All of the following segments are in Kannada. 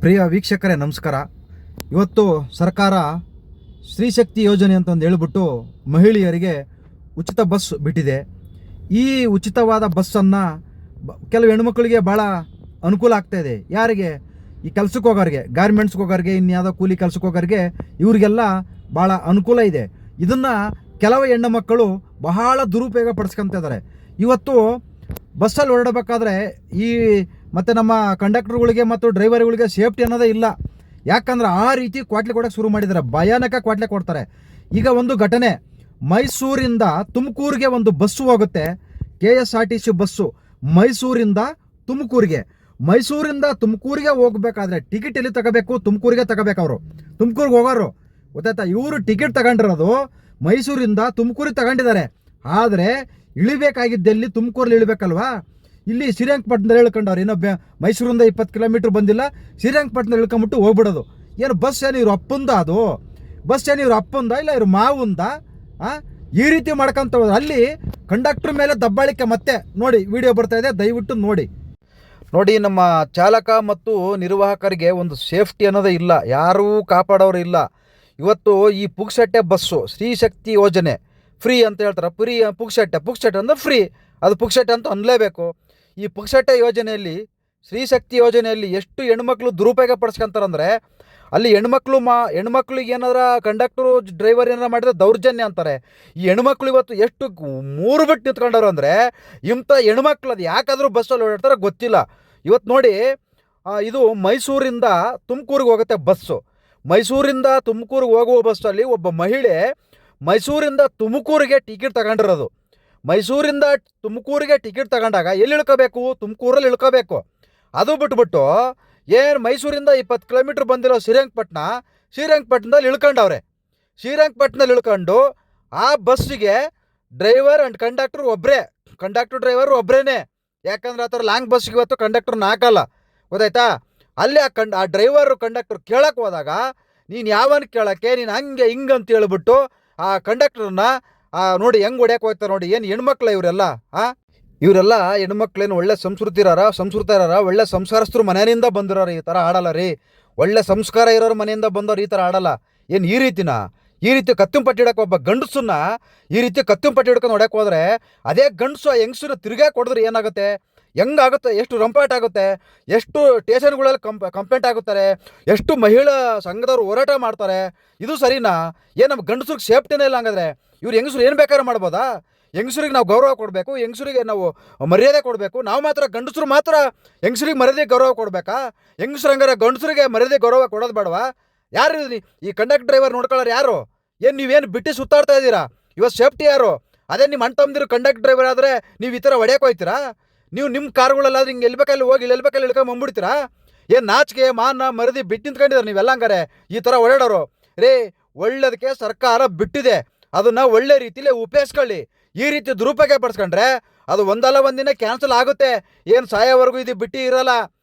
ಪ್ರಿಯ ವೀಕ್ಷಕರೇ ನಮಸ್ಕಾರ. ಇವತ್ತು ಸರ್ಕಾರ ಸ್ತ್ರೀಶಕ್ತಿ ಯೋಜನೆ ಅಂತ ಒಂದು ಹೇಳ್ಬಿಟ್ಟು ಮಹಿಳೆಯರಿಗೆ ಉಚಿತ ಬಸ್ ಬಿಟ್ಟಿದೆ. ಈ ಉಚಿತವಾದ ಬಸ್ಸನ್ನು ಕೆಲವು ಹೆಣ್ಮಕ್ಳಿಗೆ ಭಾಳ ಅನುಕೂಲ ಆಗ್ತಾಯಿದೆ. ಯಾರಿಗೆ? ಈ ಕೆಲ್ಸಕ್ಕೆ ಹೋಗೋರಿಗೆ, ಗಾರ್ಮೆಂಟ್ಸ್ಗೆ ಹೋಗೋರಿಗೆ, ಇನ್ಯಾವುದೋ ಕೂಲಿ ಕೆಲ್ಸಕ್ಕೆ ಹೋಗೋರಿಗೆ, ಇವರಿಗೆಲ್ಲ ಭಾಳ ಅನುಕೂಲ ಇದೆ. ಇದನ್ನು ಕೆಲವು ಹೆಣ್ಣು ಮಕ್ಕಳು ಬಹಳ ದುರುಪಯೋಗ ಪಡಿಸ್ಕೊತಿದ್ದಾರೆ. ಇವತ್ತು ಬಸ್ಸಲ್ಲಿ ಹೊರಡಬೇಕಾದ್ರೆ ಮತ್ತು ನಮ್ಮ ಕಂಡಕ್ಟರ್ಗಳಿಗೆ ಮತ್ತು ಡ್ರೈವರ್ಗಳಿಗೆ ಸೇಫ್ಟಿ ಅನ್ನೋದೇ ಇಲ್ಲ. ಯಾಕಂದ್ರೆ ಆ ರೀತಿ ಕ್ವಾಟ್ಲೆ ಕೊಡೋಕ್ಕೆ ಶುರು ಮಾಡಿದ್ದಾರೆ, ಭಯಾನಕ ಕ್ವಾಟ್ಲೆ ಕೊಡ್ತಾರೆ. ಈಗ ಒಂದು ಘಟನೆ, ಮೈಸೂರಿಂದ ತುಮಕೂರಿಗೆ ಒಂದು ಬಸ್ಸು ಹೋಗುತ್ತೆ, KSRTC ಬಸ್ಸು ಮೈಸೂರಿಂದ ತುಮಕೂರಿಗೆ ಹೋಗ್ಬೇಕಾದ್ರೆ ಟಿಕೆಟ್ ಎಲ್ಲಿ ತಗೋಬೇಕು? ತುಮಕೂರಿಗೆ ತಗೋಬೇಕು. ಅವರು ತುಮಕೂರಿಗೆ ಹೋಗೋರು ಗೊತ್ತಾಯ್ತಾ? ಇವರು ಟಿಕೆಟ್ ತಗೊಂಡಿರೋದು ಮೈಸೂರಿಂದ ತುಮಕೂರಿಗೆ ತಗೊಂಡಿದ್ದಾರೆ. ಆದರೆ ಇಳಿಬೇಕಾಗಿದ್ದೆಲ್ಲಿ? ತುಮಕೂರಲ್ಲಿ ಇಳಿಬೇಕಲ್ವಾ? ಇಲ್ಲಿ ಶ್ರೀರಂಗಪಟ್ಟಣದಲ್ಲಿ ಇಳ್ಕೊಂಡವ್ರು. ಏನೋ ಮೈಸೂರಿಂದ 20 ಕಿಲೋಮೀಟ್ರ್ ಬಂದಿಲ್ಲ, ಶ್ರೀರಂಗಪಟ್ಟಣದಲ್ಲಿ ಇಳ್ಕೊಂಬಿಟ್ಟು ಹೋಗ್ಬಿಡೋದು. ಏನು ಬಸ್ ಏನು ಇವ್ರು ಅಪ್ಪಂದ? ಅದು ಬಸ್ ಏನು ಇವ್ರು ಅಪ್ಪಂದ ಇಲ್ಲ ಇವ್ರು ಮಾವುಂದ? ಈ ರೀತಿ ಮಾಡ್ಕೊಂತ ಹೋದ್ರೆ ಅಲ್ಲಿ ಕಂಡಕ್ಟರ್ ಮೇಲೆ ದಬ್ಬಾಳಿಕೆ. ಮತ್ತೆ ನೋಡಿ, ವಿಡಿಯೋ ಬರ್ತಾ ಇದೆ, ದಯವಿಟ್ಟು ನೋಡಿ. ನಮ್ಮ ಚಾಲಕ ಮತ್ತು ನಿರ್ವಾಹಕರಿಗೆ ಒಂದು ಸೇಫ್ಟಿ ಅನ್ನೋದೇ ಇಲ್ಲ, ಯಾರೂ ಕಾಪಾಡೋರು ಇಲ್ಲ. ಇವತ್ತು ಈ ಪುಕ್ಸಟ್ಟೆ ಬಸ್ಸು ಸ್ತ್ರೀಶಕ್ತಿ ಯೋಜನೆ ಫ್ರೀ ಅಂತ ಹೇಳ್ತಾರೆ. ಪುಕ್ಸಟ್ಟೆ ಅಂದರೆ ಫ್ರೀ, ಅದು ಪುಕ್ಸಟ್ಟೆ ಅಂತ ಅನ್ನಲೇಬೇಕು. ಈ ಪುಕ್ಸಟ್ಟೆ ಯೋಜನೆಯಲ್ಲಿ, ಸ್ತ್ರೀಶಕ್ತಿ ಯೋಜನೆಯಲ್ಲಿ ಎಷ್ಟು ಹೆಣ್ಮಕ್ಳು ದುರುಪಯೋಗ ಪಡಿಸ್ಕೊಂತಾರಂದರೆ, ಅಲ್ಲಿ ಹೆಣ್ಮಕ್ಳಿಗೆ ಏನಾರ ಕಂಡಕ್ಟರು ಡ್ರೈವರ್ ಏನಾರ ಮಾಡಿದ್ರೆ ದೌರ್ಜನ್ಯ ಅಂತಾರೆ. ಈ ಹೆಣ್ಮಕ್ಳು ಇವತ್ತು ಎಷ್ಟು ಮೂರು ಬಿಟ್ಟು ನಿಂತ್ಕೊಂಡವ್ರು ಅಂದರೆ, ಇಂಥ ಹೆಣ್ಮಕ್ಳು ಅದು ಯಾಕಾದರೂ ಬಸ್ಸಲ್ಲಿ ಓಡಾಡ್ತಾರೆ ಗೊತ್ತಿಲ್ಲ. ಇವತ್ತು ನೋಡಿ, ಇದು ಮೈಸೂರಿಂದ ತುಮಕೂರಿಗೆ ಹೋಗುತ್ತೆ ಬಸ್ಸು. ಮೈಸೂರಿಂದ ತುಮಕೂರಿಗೆ ಹೋಗುವ ಬಸ್ಸಲ್ಲಿ ಒಬ್ಬ ಮಹಿಳೆ ಮೈಸೂರಿಂದ ತುಮಕೂರಿಗೆ ಟಿಕೆಟ್ ತಗೊಂಡಿರೋದು. ಮೈಸೂರಿಂದ ತುಮಕೂರಿಗೆ ಟಿಕೆಟ್ ತಗೊಂಡಾಗ ಎಲ್ಲಿ ಇಳ್ಕೋಬೇಕು? ತುಮಕೂರಲ್ಲಿ ಇಳ್ಕೋಬೇಕು. ಅದು ಬಿಟ್ಬಿಟ್ಟು ಏನು ಮೈಸೂರಿಂದ 20 ಕಿಲೋಮೀಟ್ರ್ ಬಂದಿರೋ ಶ್ರೀರಂಗಪಟ್ಟಣದಲ್ಲಿ ಇಳ್ಕೊಂಡವ್ರೆ. ಶ್ರೀರಂಗಪಟ್ಟಣದಲ್ಲಿ ಇಳ್ಕೊಂಡು ಆ ಬಸ್ಸಿಗೆ ಡ್ರೈವರ್ ಆ್ಯಂಡ್ ಕಂಡಕ್ಟರ್ ಡ್ರೈವರ್ ಒಬ್ಬರೇ. ಯಾಕಂದ್ರೆ ಆ ಥರ ಲಾಂಗ್ ಬಸ್ಸಿಗೆ ಇವತ್ತು ಕಂಡಕ್ಟರ್ನ ಹಾಕಲ್ಲ, ಗೊತ್ತಾಯ್ತಾ? ಅಲ್ಲಿ ಆ ಡ್ರೈವರು ಕಂಡಕ್ಟರ್ ಕೇಳಕ್ಕೆ ಹೋದಾಗ, ನೀನು ಯಾವನ್ ಕೇಳೋಕ್ಕೆ, ನೀನು ಹಂಗೆ ಹಿಂಗೆ ಅಂತ ಹೇಳ್ಬಿಟ್ಟು ಆ ಕಂಡಕ್ಟರ್ನ ನೋಡಿ ಹೆಂಗೆ ಹೊಡ್ಯಕ್ಕೆ ಹೋಗ್ತಾರೆ. ನೋಡಿ, ಏನು ಹೆಣ್ಮಕ್ಳ ಇವರೆಲ್ಲ ಹೆಣ್ಮಕ್ಳೇನು ಒಳ್ಳೆ ಸಂಸ್ಕೃತ ಇರೋರ, ಒಳ್ಳೆ ಸಂಸ್ಕಾರಸ್ಥರು ಮನೆಯಿಂದ ಬಂದಿರೋರು ಈ ಥರ ಆಡಲ್ಲ ರೀ. ಒಳ್ಳೆ ಸಂಸ್ಕಾರ ಇರೋರು ಮನೆಯಿಂದ ಬಂದವ್ರು ಈ ಥರ ಆಡಲ್ಲ. ಏನು ಈ ರೀತಿ ಕತ್ತಿನ ಪಟ್ಟಿ ಹಿಡಕ್ಕೆ ಒಬ್ಬ ಗಂಡಸನ್ನ ಈ ರೀತಿ ಕತ್ತಿನ ಪಟ್ಟಿ ಹಿಡ್ಕೊಂಡು ಹೊಡ್ಯಕ್ಕೆ ಹೋದರೆ, ಅದೇ ಗಂಡಸು ಆ ಹೆಂಗಸನ್ನ ತಿರುಗಾಕಿ ಹೊಡೆದ್ರೆ ಏನಾಗುತ್ತೆ? ಹೆಂಗಾಗುತ್ತೆ? ಎಷ್ಟು ರಂಪಾಟ ಆಗುತ್ತೆ? ಎಷ್ಟು ಸ್ಟೇಷನ್ಗಳಲ್ಲಿ ಕಂಪ್ಲೇಂಟ್ ಆಗುತ್ತಾರೆ? ಎಷ್ಟು ಮಹಿಳಾ ಸಂಘದವ್ರು ಹೋರಾಟ ಮಾಡ್ತಾರೆ? ಇದು ಸರಿನಾ? ಏನು ನಮ್ಮ ಗಂಡಸ್ರಿಗೆ ಸೇಫ್ಟಿನೇ ಇಲ್ಲ ಹಂಗಾದ್ರೆ? ಇವ್ರು ಹೆಂಗಸರು ಏನು ಬೇಕಾದ್ರೂ ಮಾಡ್ಬೋದಾ? ಹೆಂಗಸರಿಗೆ ನಾವು ಗೌರವ ಕೊಡಬೇಕು, ಹೆಂಗಸರಿಗೆ ನಾವು ಮರ್ಯಾದೆ ಕೊಡಬೇಕು. ನಾವು ಮಾತ್ರ ಗಂಡಸರು ಮಾತ್ರ ಹೆಂಗಸರಿಗೆ ಮರ್ಯಾದೆ ಗೌರವ ಕೊಡಬೇಕಾ? ಹೆಂಗಸರು ಹಂಗಾರೆ ಗಂಡಸರಿಗೆ ಮರ್ಯಾದೆ ಗೌರವ ಕೊಡೋದು ಬೇಡವಾ? ಯಾರು ಈ ಕಂಡಕ್ಟರ್ ಡ್ರೈವರ್ ನೋಡ್ಕೊಳ್ಳೋರು ಯಾರು? ಏನು ನೀವೇನು ಬಿಟ್ಟು ಸುತ್ತಾಡ್ತಾ ಇದ್ದೀರಾ? ಇವತ್ತು ಸೇಫ್ಟಿ ಯಾರು? ಅದೇ ನಿಮ್ಮ ಅಣ್ಣ ತಮ್ಮದಿರು ಕಂಡಕ್ಟರ್ ಡ್ರೈವರ್ ಆದರೆ ನೀವು ಈ ಥರ ಹೊಡ್ಯಕ್ಕೆ ಹೋಗ್ತೀರಾ? ನೀವು ನಿಮ್ಮ ಕಾರ್ಗಳಲ್ಲಾದ್ರೆ ಹಿಂಗೆ ಎಲ್ಬೇಕಲ್ಲಿ ಹೋಗಿ ಎಲ್ಬೇಕಲ್ಲಿ ಇಳ್ಕೊಂಬಂದ್ಬಿಡ್ತೀರಾ? ಏನು ನಾಚಿಕೆ ಮಾನ ಮರದಿ ಬಿಟ್ಟು ನಿಂತ್ಕೊಂಡಿದ್ದಾರೆ ನೀವೆಲ್ಲ ಹಂಗಾರೆ ಈ ಥರ ಓಡಾಡೋರು ರೇ? ಒಳ್ಳೇದಕ್ಕೆ ಸರ್ಕಾರ ಬಿಟ್ಟಿದೆ, ಅದನ್ನು ಒಳ್ಳೆ ರೀತಿಲೇ ಉಪಯೋಗಿಸ್ಕೊಳ್ಳಿ. ಈ ರೀತಿ ದುರುಪಯೋಗ ಪಡಿಸ್ಕೊಂಡ್ರೆ ಅದು ಒಂದಲ್ಲ ಒಂದಿನ ಕ್ಯಾನ್ಸಲ್ ಆಗುತ್ತೆ. ಏನು ಸಾಯೋವರೆಗೂ ಇದು ಬಿಟ್ಟು ಇರಲ್ಲ,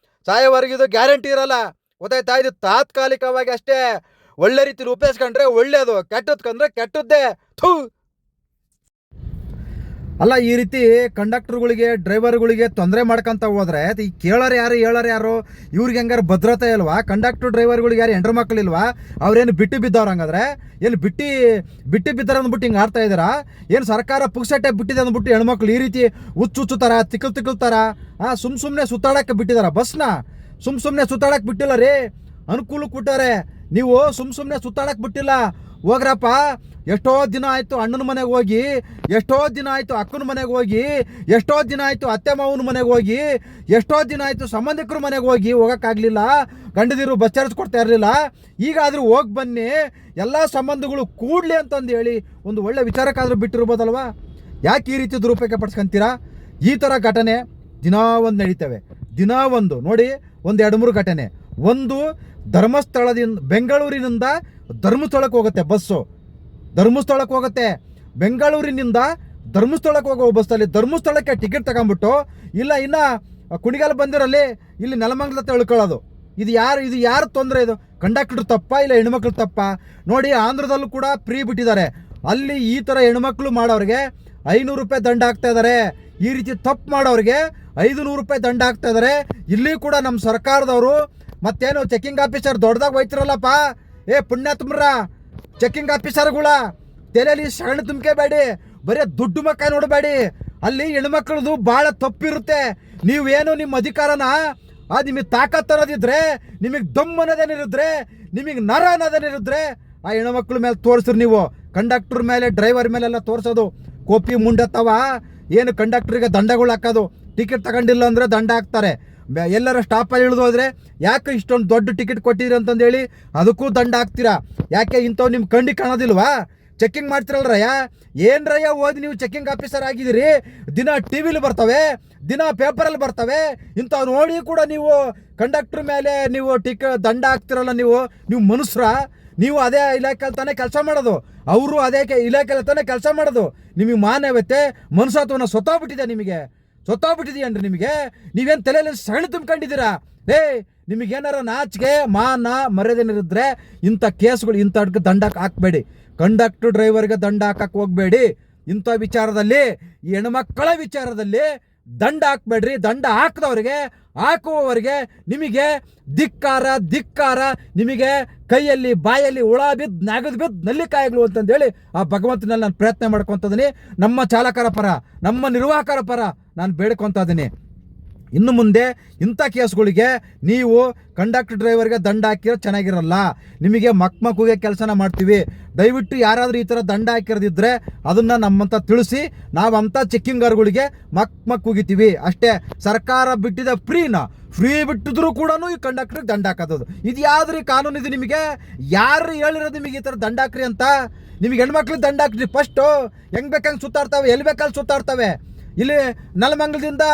ಸಾಯೋವರೆಗೂ ಇದು ಗ್ಯಾರಂಟಿ ಇರಲ್ಲ, ಗೊತ್ತಾಯ್ತಾ? ಇದು ತಾತ್ಕಾಲಿಕವಾಗಿ ಅಷ್ಟೇ. ಒಳ್ಳೆ ರೀತಿಲಿ ಉಪಯೋಗಿಸ್ಕೊಂಡ್ರೆ ಒಳ್ಳೆಯದು, ಕೆಟ್ಟದ್ಕಂದ್ರೆ ಕೆಟ್ಟದ್ದೇ. ಅಲ್ಲ, ಈ ರೀತಿ ಕಂಡಕ್ಟರ್ಗಳಿಗೆ ಡ್ರೈವರ್ಗಳಿಗೆ ತೊಂದರೆ ಮಾಡ್ಕೊಂತ ಹೋದ್ರೆ ಈ ಕೇಳೋರು ಯಾರು? ಇವ್ರಿಗೆ ಹೆಂಗಾರು ಭದ್ರತೆ ಇಲ್ವಾ? ಕಂಡಕ್ಟರ್ ಡ್ರೈವರ್ಗಳಿಗೆ ಯಾರು ಹೆಂಡ್ರ ಮಕ್ಕಳಿಲ್ವಾ? ಅವ್ರೇನು ಬಿಟ್ಟು ಬಿದ್ದವ್ರು ಹಂಗಾದ್ರೆ? ಏನು ಬಿಟ್ಟು ಬಿದ್ದಾರೆ ಅಂದ್ಬಿಟ್ಟು ಹಿಂಗೆ ಆಡ್ತಾ ಇದ್ದೀರಾ? ಏನು ಸರ್ಕಾರ ಪುಕ್ಸಟ್ಟೆ ಬಿಟ್ಟಿದೆ ಅಂದ್ಬಿಟ್ಟು ಹೆಣ್ಮಕ್ಳು ಈ ರೀತಿ ಹುಚ್ಚುತ್ತರ ತಿಕ್ಕಲ್ತಾರ? ಸುಮ್ಮನೆ ಸುತ್ತಾಡಕ್ಕೆ ಬಿಟ್ಟಿದಾರ ಬಸ್ನ? ಸುಮ್ಮನೆ ಸುತ್ತಾಡಕ್ಕೆ ಬಿಟ್ಟಿಲ್ಲ ರೀ, ಅನುಕೂಲ ಕೊಟ್ಟಾರೆ. ನೀವು ಸುಮ್ಮನೆ ಸುತ್ತಾಡಕ್ಕೆ ಬಿಟ್ಟಿಲ್ಲ. ಹೋಗ್ರಪ್ಪ, ಎಷ್ಟೋ ದಿನ ಆಯಿತು ಅಣ್ಣನ ಮನೆಗೆ ಹೋಗಿ, ಎಷ್ಟೋ ದಿನ ಆಯಿತು ಅಕ್ಕನ ಮನೆಗೆ ಹೋಗಿ, ಎಷ್ಟೋ ದಿನ ಆಯಿತು ಅತ್ತೆ ಮಾವನ ಮನೆಗೆ ಹೋಗಿ, ಎಷ್ಟೋ ದಿನ ಆಯಿತು ಸಂಬಂಧಿಕರ ಮನೆಗೆ ಹೋಗೋಕ್ಕಾಗಲಿಲ್ಲ, ಗಂಡದಿರು ಬಸ್ ಚಾರ್ಜ್ ಕೊಡ್ತಾ ಇರಲಿಲ್ಲ. ಈಗಾದರೂ ಹೋಗಿ ಬನ್ನಿ, ಎಲ್ಲ ಸಂಬಂಧಗಳು ಕೂಡಲಿ ಅಂತಂದು ಹೇಳಿ ಒಂದು ಒಳ್ಳೆ ವಿಚಾರಕ್ಕಾದರೂ ಬಿಟ್ಟಿರ್ಬೋದಲ್ವಾ? ಯಾಕೆ ಈ ರೀತಿ ದುರುಪಯೋಗ ಪಡಿಸ್ಕೊಂತೀರಾ? ಈ ಥರ ಘಟನೆ ದಿನಾ ಒಂದು ನಡೀತವೆ. ನೋಡಿ, 1-2-3 ಘಟನೆ. ಒಂದು, ಧರ್ಮಸ್ಥಳದಿಂದ ಬೆಂಗಳೂರಿನಿಂದ ಧರ್ಮಸ್ಥಳಕ್ಕೆ ಹೋಗುತ್ತೆ ಬಸ್ಸು. ಬೆಂಗಳೂರಿನಿಂದ ಧರ್ಮಸ್ಥಳಕ್ಕೆ ಹೋಗೋ ಬಸ್ಸಲ್ಲಿ ಧರ್ಮಸ್ಥಳಕ್ಕೆ ಟಿಕೆಟ್ ತಗೊಂಬಿಟ್ಟು, ಇಲ್ಲ ಇನ್ನು ಕುಣಿಗಾಲ ಬಂದಿರಲ್ಲಿ ಇಲ್ಲಿ ನೆಲಮಂಗಲ ತಿಳ್ಕೊಳ್ಳೋದು. ಇದು ಯಾರು ತೊಂದರೆ? ಇದು ಕಂಡಕ್ಟರ್ ತಪ್ಪ ಇಲ್ಲ ಹೆಣ್ಮಕ್ಳು ತಪ್ಪ? ನೋಡಿ, ಆಂಧ್ರದಲ್ಲೂ ಕೂಡ ಫ್ರೀ ಬಿಟ್ಟಿದ್ದಾರೆ. ಅಲ್ಲಿ ಈ ಥರ ಹೆಣ್ಮಕ್ಳು ಮಾಡೋರಿಗೆ 500 ರೂಪಾಯಿ ದಂಡ ಹಾಕ್ತಾ ಇದ್ದಾರೆ. ಈ ರೀತಿ ತಪ್ಪು ಮಾಡೋರಿಗೆ 500 ರೂಪಾಯಿ ದಂಡ ಹಾಕ್ತಾ ಇದ್ದಾರೆ. ಇಲ್ಲಿ ಕೂಡ ನಮ್ಮ ಸರ್ಕಾರದವರು ಮತ್ತೇನು ಚೆಕಿಂಗ್ ಆಫೀಸರ್ ದೊಡ್ಡದಾಗ ಹೋಯ್ತಿರಲ್ಲಪ್ಪ. ಪುಣ್ಯಾತ್ಮರ ಚೆಕಿಂಗ್ ಆಫೀಸರ್ಗಳ ತಲೆಯಲ್ಲಿ ಶರಣ ತುಂಬ್ಕೋಬೇಡಿ, ಬರೀ ದುಡ್ಡು ಮಕ್ಕ ನೋಡಬೇಡಿ. ಅಲ್ಲಿ ಹೆಣ್ಮಕ್ಳದು ಭಾಳ ತಪ್ಪಿರುತ್ತೆ. ನೀವೇನು ನಿಮ್ಮ ಅಧಿಕಾರನ ನಿಮಗೆ ತಾಕತ್ತು ಅನ್ನೋದಿದ್ರೆ, ನಿಮಗೆ ದಮ್ ಅನ್ನೋದೇನಿರಿದ್ರೆ, ನಿಮಗೆ ನರ ಅನ್ನೋದೇನಿರಿದ್ರೆ ಆ ಹೆಣ್ಮಕ್ಳ ಮೇಲೆ ತೋರಿಸ್ರಿ. ನೀವು ಕಂಡಕ್ಟರ್ ಮೇಲೆ ಡ್ರೈವರ್ ಮೇಲೆಲ್ಲ ತೋರಿಸೋದು ಕೋಪಿ ಮುಂಡತ್ತವ. ಏನು ಕಂಡಕ್ಟ್ರಿಗೆ ದಂಡಗಳು ಹಾಕೋದು, ಟಿಕೆಟ್ ತಗೊಂಡಿಲ್ಲ ಅಂದರೆ ದಂಡ ಹಾಕ್ತಾರೆ. ಎಲ್ಲರ ಸ್ಟಾಪಲ್ಲಿ ಇಳಿದು ಹೋದರೆ ಯಾಕೆ ಇಷ್ಟೊಂದು ದೊಡ್ಡ ಟಿಕೆಟ್ ಕೊಟ್ಟಿರಿ ಅಂತಂದೇಳಿ ಅದಕ್ಕೂ ದಂಡ ಹಾಕ್ತೀರಾ. ಯಾಕೆ ಇಂಥವು ನಿಮ್ಮ ಕಣ್ಣಿಗೆ ಕಾಣೋದಿಲ್ವಾ? ಚೆಕಿಂಗ್ ಮಾಡ್ತಿರಲ್ರಯ್ಯ, ಏನ್ರಯ್ಯ ಓದಿ ನೀವು ಚೆಕಿಂಗ್ ಆಫೀಸರ್ ಆಗಿದ್ದೀರಿ? ದಿನ ಟಿ ವಿಲಿ ಬರ್ತವೆ, ದಿನ ಪೇಪರಲ್ಲಿ ಬರ್ತವೆ. ಇಂಥವು ನೋಡಿ ಕೂಡ ನೀವು ಕಂಡಕ್ಟ್ರ್ ಮೇಲೆ ನೀವು ದಂಡ ಹಾಕ್ತಿರಲ್ಲ. ನೀವು ಮನುಷ್ಯರ? ನೀವು ಅದೇ ಇಲಾಖೆಯಲ್ಲಿ ತಾನೇ ಕೆಲಸ ಮಾಡೋದು, ಅವರು ಅದೇ ಇಲಾಖೆಯಲ್ಲಿ ತಾನೇ ಕೆಲಸ ಮಾಡೋದು. ನಿಮಗೆ ಮಾನವತೆ ಮನುಷ್ಯತ್ವನ ಸೊತ್ತೋಗ್ಬಿಟ್ಟಿದೆ, ಸೊತ್ತೋಗ್ಬಿಟ್ಟಿದೆಯನ್ರಿ ನಿಮಗೆ. ನೀವೇನು ತಲೆಯಲ್ಲಿ ಸಣ್ಣ ತುಂಬ್ಕೊಂಡಿದ್ದೀರಾ? ನಿಮಗೇನಾರ ನಾಚಿಕೆ ಮಾನ ಮರ್ಯಾದೆನಿರಿದ್ರೆ ಇಂಥ ಕೇಸ್ಗಳು ಇಂಥಕ್ಕೆ ದಂಡ ಹಾಕಬೇಡಿ. ಕಂಡಕ್ಟರ್ ಡ್ರೈವರ್ಗೆ ದಂಡ ಹಾಕಕ್ಕೆ ಹೋಗಬೇಡಿ. ಇಂಥ ವಿಚಾರದಲ್ಲಿ, ಈ ಹೆಣ್ಮಕ್ಕಳ ವಿಚಾರದಲ್ಲಿ ದಂಡ ಹಾಕಬೇಡ್ರಿ. ದಂಡ ಹಾಕುವವರಿಗೆ ನಿಮಗೆ ಧಿಕ್ಕಾರ. ನಿಮಗೆ ಕೈಯಲ್ಲಿ ಬಾಯಲ್ಲಿ ಹುಳ ಬಿದ್ದು ನಗದು ಬಿದ್ದು ನಲ್ಲಿಕಾಯಿಗಳು ಅಂತಂದೇಳಿ ಆ ಭಗವಂತನಲ್ಲಿ ನಾನು ಪ್ರಯತ್ನ ಮಾಡ್ಕೊತಿದ್ದೀನಿ. ನಮ್ಮ ಚಾಲಕರ ಪರ, ನಮ್ಮ ನಿರ್ವಾಹಕರ ಪರ ನಾನು ಬೇಡ್ಕೊತಾ ಇದ್ದೀನಿ. ಇನ್ನು ಮುಂದೆ ಇಂಥ ಕೇಸ್ಗಳಿಗೆ ನೀವು ಕಂಡಕ್ಟರ್ ಡ್ರೈವರ್ಗೆ ದಂಡ ಹಾಕಿರೋ ಚೆನ್ನಾಗಿರಲ್ಲ. ನಿಮಗೆ ಮಕ್ಕಳಿಗೆ ಕೆಲಸನ ಮಾಡ್ತೀವಿ. ದಯವಿಟ್ಟು ಯಾರಾದರೂ ಈ ಥರ ದಂಡ ಹಾಕಿರೋದಿದ್ರೆ ಅದನ್ನು ನಮ್ಮಂತ ತಿಳಿಸಿ. ನಾವು ಅಂಥ ಚೆಕ್ಕಿಂಗರ್ಗಳಿಗೆ ಮಕ್ಕಳಿಗೆ ಅಷ್ಟೇ. ಸರ್ಕಾರ ಬಿಟ್ಟಿದ್ದ ಫ್ರೀ ಬಿಟ್ಟಿದ್ರು ಕೂಡ ಈ ಕಂಡಕ್ಟ್ರಿಗೆ ದಂಡ ಹಾಕೋದು ಇದು ಯಾವ್ದ್ರಿ ಕಾನೂನು? ಇದು ನಿಮಗೆ ಯಾರು ಹೇಳಿರೋದು ನಿಮಗೆ ಈ ಥರ ದಂಡ ಹಾಕ್ರಿ ಅಂತ? ನಿಮಗೆ ಹೆಣ್ಮಕ್ಳಿಗೆ ದಂಡ ಹಾಕ್ರಿ. ಫಸ್ಟು ಹೆಂಗೆ ಬೇಕಂಗೆ ಸುತ್ತಾಡ್ತವೆ, ಎಲ್ಲಿ ಬೇಕಲ್ಲಿ ಸುತ್ತಾಡ್ತವೆ. ಇಲ್ಲಿ ನೆಲಮಂಗಲದಿಂದ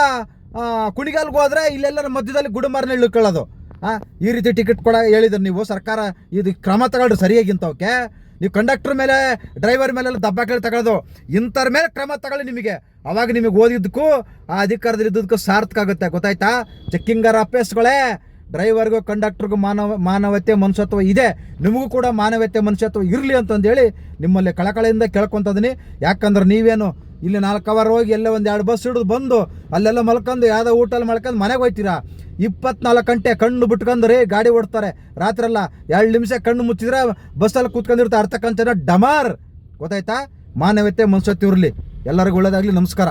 ಕುಣಿಗಾಲ್ಗೆ ಹೋದ್ರೆ ಇಲ್ಲೆಲ್ಲರ ಮಧ್ಯದಲ್ಲಿ ಗುಡುಮಾರನ ಇಳ್ಕೊಳ್ಳೋದು. ಈ ರೀತಿ ಟಿಕೆಟ್ ಹೇಳಿದ್ರೆ ನೀವು ಸರ್ಕಾರ ಇದು ಕ್ರಮ ತಗೊಳ್ರಿ ಸರಿಯಾಗಿಂತವಕ್ಕೆ. ನೀವು ಕಂಡಕ್ಟರ್ ಮೇಲೆ ಡ್ರೈವರ್ ಮೇಲೆಲ್ಲ ದಬ್ಬಾಕಳಿ ತಗೊಳ್ಳೋದು, ಇಂಥರ ಮೇಲೆ ಕ್ರಮ ತಗೊಳ್ಳಿ. ನಿಮಗೆ ಅವಾಗ ನಿಮಗೆ ಓದಿದ್ದಕ್ಕೂ ಆ ಅಧಿಕಾರದಲ್ಲಿ ಇದ್ದದಕ್ಕೂ ಸಾರ್ಥಕ ಆಗುತ್ತೆ, ಗೊತ್ತಾಯ್ತಾ? ಚೆಕ್ಕಿಂಗರ್ ಅಫೇಸ್ಗಳೇ, ಡ್ರೈವರ್ಗೂ ಕಂಡಕ್ಟರ್ಗೂ ಮಾನವತೆ ಮನುಷ್ಯತ್ವ ಇದೆ. ನಿಮಗೂ ಕೂಡ ಮಾನವತೆ ಮನುಷ್ಯತ್ವ ಇರಲಿ ಅಂತಂದೇಳಿ ನಿಮ್ಮಲ್ಲಿ ಕಳಕಳಿಯಿಂದ ಕೇಳ್ಕೊತಿದ್ದೀನಿ. ಯಾಕಂದ್ರೆ ನೀವೇನು ಇಲ್ಲಿ 4 ಅವರ್ ಹೋಗಿ ಎಲ್ಲ ಒಂದು 2 ಬಸ್ ಹಿಡಿದು ಬಂದು ಅಲ್ಲೆಲ್ಲ ಮಲ್ಕೊಂಡು ಯಾವುದೋ ಊಟಲ್ಲಿ ಮಾಡ್ಕೊಂಡು ಮನೆಗೆ ಹೋಗ್ತೀರಾ. 24 ಗಂಟೆ ಕಣ್ಣು ಬಿಟ್ಕೊಂಡ್ರೆ ಗಾಡಿ ಓಡ್ತಾರೆ. ರಾತ್ರೆಲ್ಲ 2 ನಿಮಿಷ ಕಣ್ಣು ಮುಚ್ಚಿದ್ರೆ ಬಸ್ಸಲ್ಲಿ ಕೂತ್ಕೊಂಡಿರ್ತಾರೆ. ಅರ್ಥ ಕಂಚನ ಡಮಾರ್, ಗೊತ್ತಾಯ್ತಾ? ಮಾನವತೆ ಮನುಷ್ಯತ್ವ ಇರಲಿ. ಎಲ್ಲರಿಗೂ ಒಳ್ಳೇದಾಗಲಿ. ನಮಸ್ಕಾರ.